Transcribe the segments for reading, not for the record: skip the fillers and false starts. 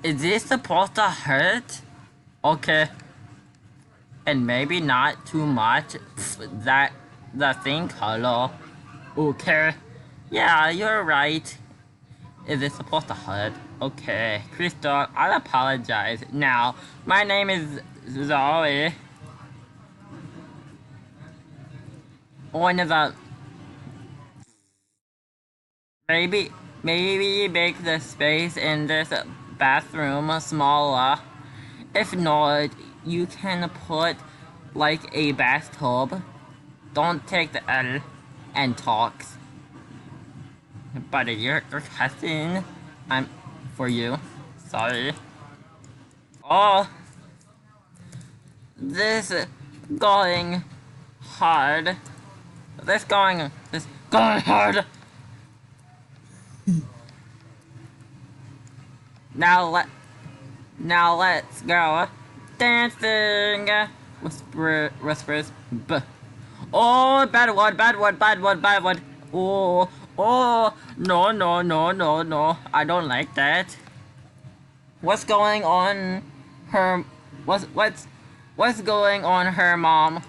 Is this supposed to hurt? Okay. And maybe not too much. That the thing color. Okay. Yeah, you're right. Is it supposed to hurt? Okay. Crystal, I'll apologize. Now, my name is Zoe. One of the maybe make the space in this bathroom smaller. If not, you can put like a bathtub. Don't take the L and talks. But you're cousin. I'm for you. Sorry. Oh, this going hard. This going hard. Now let's go dancing. Whispers. Oh, bad one. Oh, no. I don't like that. What's going on what's going on her mom?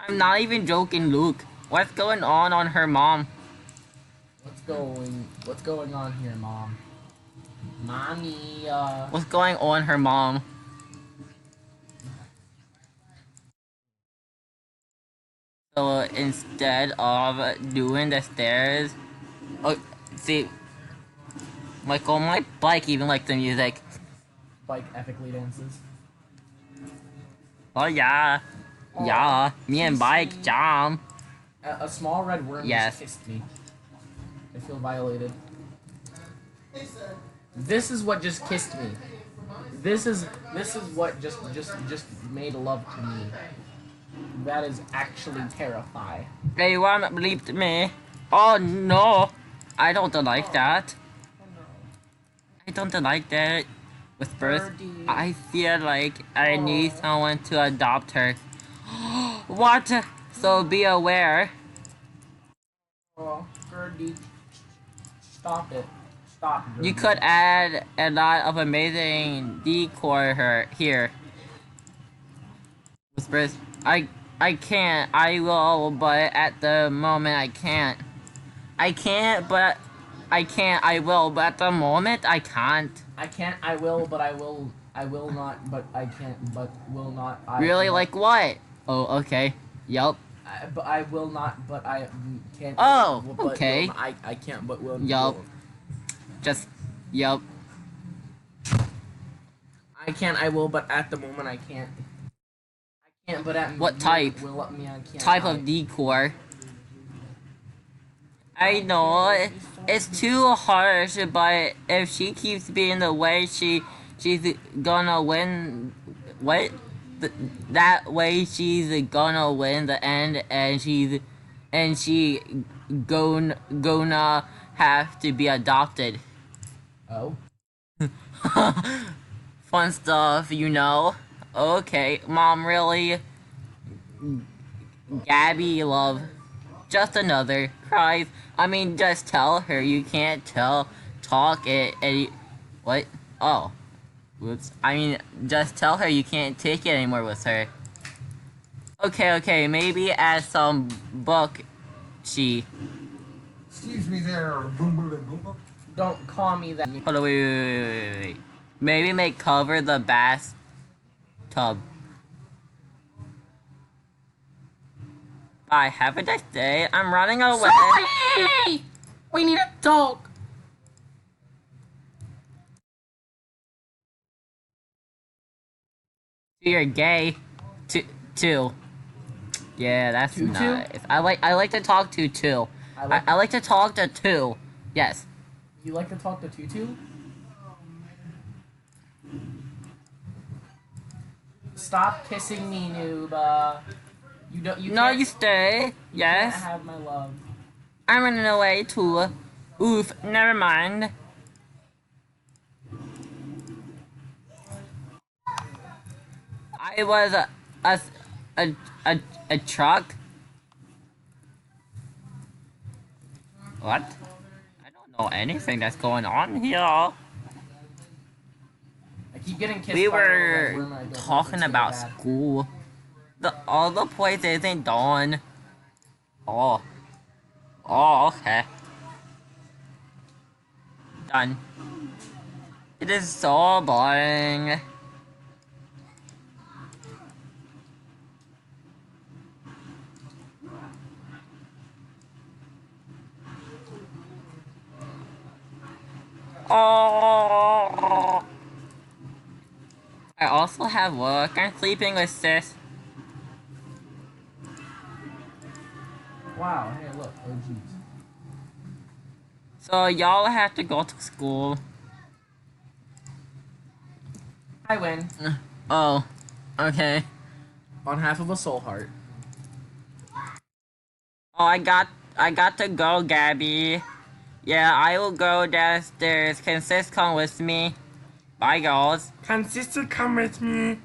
I'm not even joking, Luke. What's going on her mom? What's going on here, Mom? Mommy, What's going on her mom? So instead of doing the stairs, oh, see, like on my bike even like the music. Bike epically dances. Oh yeah, me and bike jam. A small red worm just kissed me. I feel violated. This is what just kissed me. This is what just made love to me. That is actually terrifying. Everyone believed me. Oh no, I don't like that. I don't like that. Whispers. I feel like I need someone to adopt her. What? So be aware. Oh, Gertie, stop it. Stop, Gertie. You could add a lot of amazing decor here. Whispers. I can't. I will, but at the moment I can't. I can't, but I can't. I will, but at the moment I can't. I can't. I will, but I will. I will not, but I can't, but will not. Really? Like what? Oh, okay. Yup. But I will not, but I can't. Oh, but okay. I can't, but will. Yup. Just, yup. I can't. I will, but at the moment I can't. I can't, but at what type? Will let me. I can't. Type of decor. I know it's too harsh, but if she keeps being the way she's gonna win. What? That way she's gonna win the end, and she gonna have to be adopted. Oh. Fun stuff, you know. Okay, Mom, really? Gabby, love. Just another cries. I mean, just tell her you can't talk it. What? Oh. Whoops. I mean, just tell her you can't take it anymore with her. Okay, maybe as some book she. Excuse me there, boom boom boom boom. Don't call me that. Hold on, wait. Maybe make cover the bathtub. Bye, have a nice day. I'm running away. Sorry! We need to talk. You're gay. Two. Yeah, that's nice. I like to talk to two. I like to talk to two. Yes. You like to talk to Tutu? Stop kissing me, noob. You don't. You no, can't, you stay. you Yes. Can't have my love. I'm running away too. Oof. Never mind. I was a truck. What? I don't know. know anything that's going on here. I keep getting kissed We by a little red were worm and I don't know if talking it's good or about bad. school. The other place isn't done. Oh. Oh, okay. Done. It is so boring. Oh. I also have work. I'm sleeping with sis. Wow, hey look, oh jeez. So y'all have to go to school. I win. Oh. Okay. On half of a soul heart. Oh, I got to go, Gabby. Yeah, I will go downstairs. Can sis come with me? Bye, girls. Can sister come with me?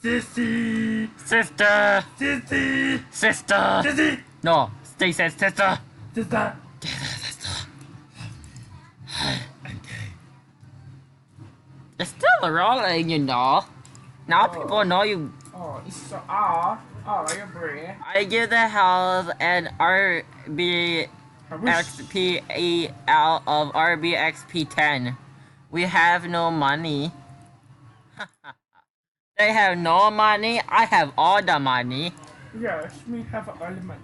Sissy! Sister! Sissy! Sister! Sissy! No, stay said sister. Sister! Sister. It's still rolling, you know. Now people know you. Oh, it's so you're brave. I give the house an RBXPEL of RBXP10. We have no money. They have no money. I have all the money. Yes, we have all the money.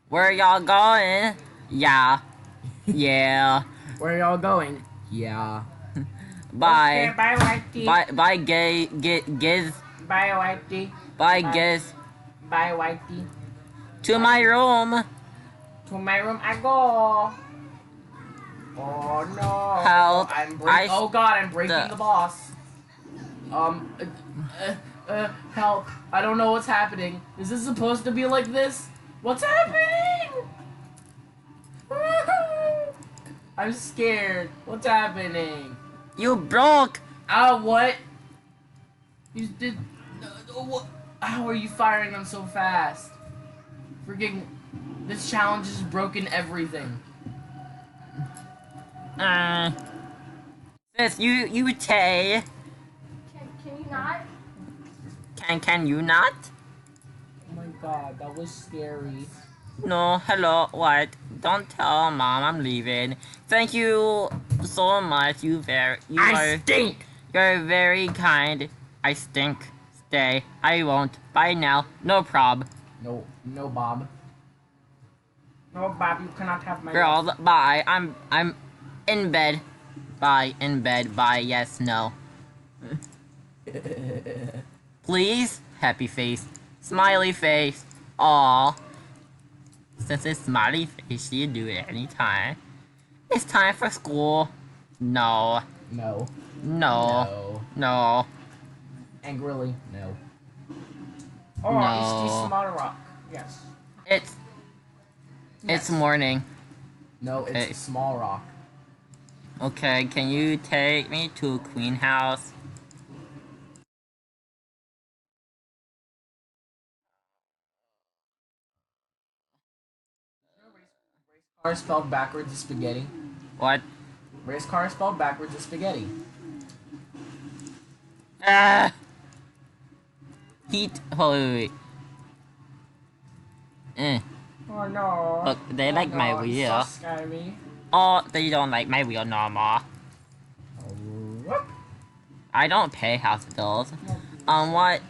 Where y'all going? Yeah. Yeah. Where y'all going? Yeah. Bye. Okay, bye, Whitey. Bye, Giz. Bye, Whitey. Bye, Bye. Giz. Bye, Whitey. To my room. To my room I go. Oh no. Help. Oh god, I'm breaking the boss. Help. I don't know what's happening. Is this supposed to be like this? What's happening? I'm scared. What's happening? You broke. What? You did. What? How are you firing them so fast? Freaking. This challenge has broken everything. Sis, you Tay. Can you not? Can you not? Oh my god, that was scary. No, hello, what? Don't tell mom I'm leaving. Thank you so much. You stink! You're very kind. I stink. Stay. I won't. Bye now. No prob. No, Bob. No, Bob, you cannot have my Girls, bye. I'm in bed. Bye, in bed. Bye, yes, no. Please? Happy face. Smiley face. Aw. Since it's smiley face, you do it anytime. It's time for school. No. No. No. No. Angrily, no. Oh, No. it's the small rock. Yes. It's Yes. morning. No, it's Hey. a small rock. Okay, can you take me to Queen House? Car spelled backwards is spaghetti. What? Race car spelled backwards is spaghetti. Ah! Heat. Oh, wait. Oh no. Look, they like my wheel. It's so scary. Oh, they don't like my wheel no more. Whoop. I don't pay house bills. What?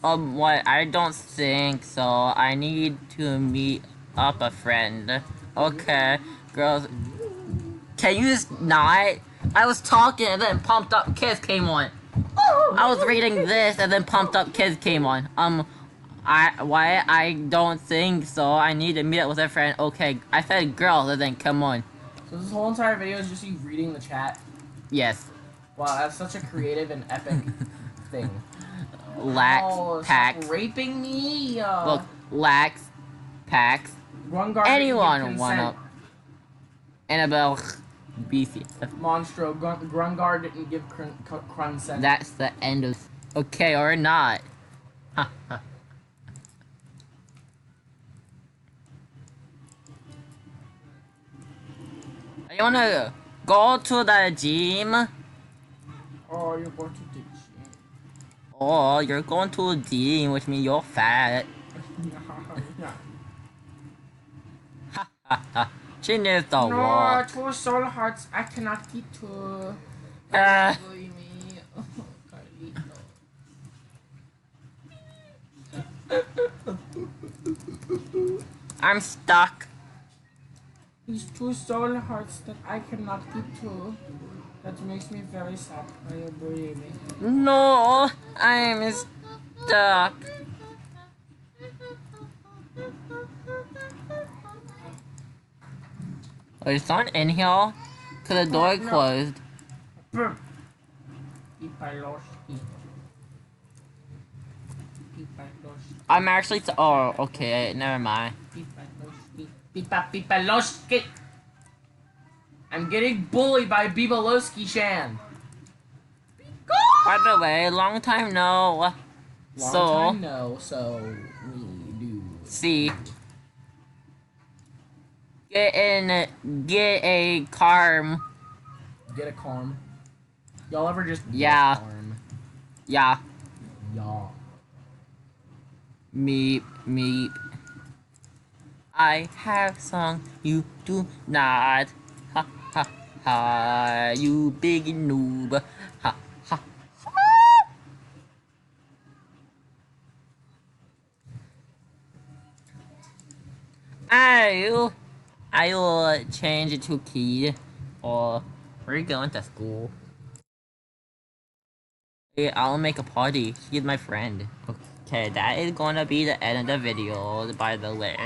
I don't think so. I need to meet up a friend. Okay, girls. Can you just not? I was talking and then Pumped Up Kids came on. I was reading this and then Pumped Up Kids came on. I don't think so. I need to meet up with a friend. Okay, I said girls and then come on. So this whole entire video is just you reading the chat. Yes. Wow, that's such a creative and epic thing. Lax, Oh, Pax. stop raping me. Look, Lax, Pax. Grungar Anyone didn't give wanna? consent. Annabelle, BC. Monstro, Grungar didn't give consent. That's the end of. Okay, or not. You wanna go to the gym? Oh, you're going to the gym. Oh, you're going to the gym, which means you're fat. Ha ha ha. She needs the No, walk. 2 soul hearts. I cannot keep 2. Ah. Bully me. Oh, Carlito. I'm stuck. These 2 soul hearts that I cannot keep 2. That makes me very sad. Why you bully me? No, I'm stuck. Oh, is someone in here? Cause the door No. closed. Brr. Pipaloski. Pipaloski. I'm actually. Oh, okay. Never mind. Pipaloski. Pipaloski. I'm getting bullied by Bibaloski Shan. By the way, long time no. Long time no, so we do. See. Get a car. Get a calm. Y'all ever just Yeah. get a calm? Yeah. Y'all. Meep, meep. I have song, you do not. Ha ha ha, you big noob. Ha ha ha. I will change it to key, or we're going to school. Hey, I'll make a party. She's my friend. Okay, that is gonna be the end of the video, by the way.